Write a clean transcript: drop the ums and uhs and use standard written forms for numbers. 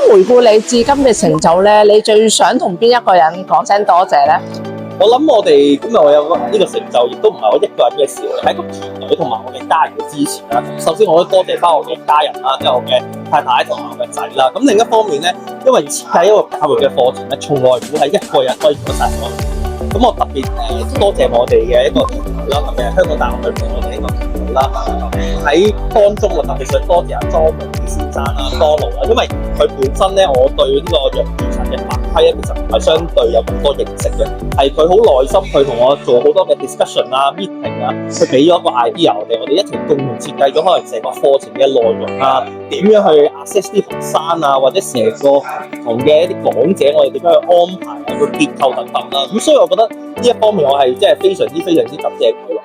回顧你至今嘅成就咧，你最想同邊一個人講聲多謝咧？我諗我哋今日我有呢個成就，亦都唔係我一個人嘅事，係一個團隊同埋我嘅家人嘅支持啦。首先我都多謝翻我嘅家人啦，即係我嘅太太同埋我嘅仔啦。咁另一方面咧，因為設計一個教育嘅課程咧，從來唔會係一個人可以做晒所有嘢。咁我特別多謝我哋嘅一個團隊啦，咁香港大學去俾我哋呢個團隊啦。喺當中我特別想多謝阿莊明先生啦、Donald啦，因為佢本身咧，我對呢個藥註冊嘅法規咧，其實唔係相對有咁多認識嘅，係佢好耐心去同我做好多嘅 discussion 啊、meeting 啊，佢俾咗一個 idea 我哋一齊共同設計咗可能成個課程嘅內容啊，點樣去 assess 啲學生啊，或者成個唔同嘅一啲講者，我哋點樣去安排啊個結構等等啦。咁所以我覺得呢一方面我係即係非常之感謝佢咯。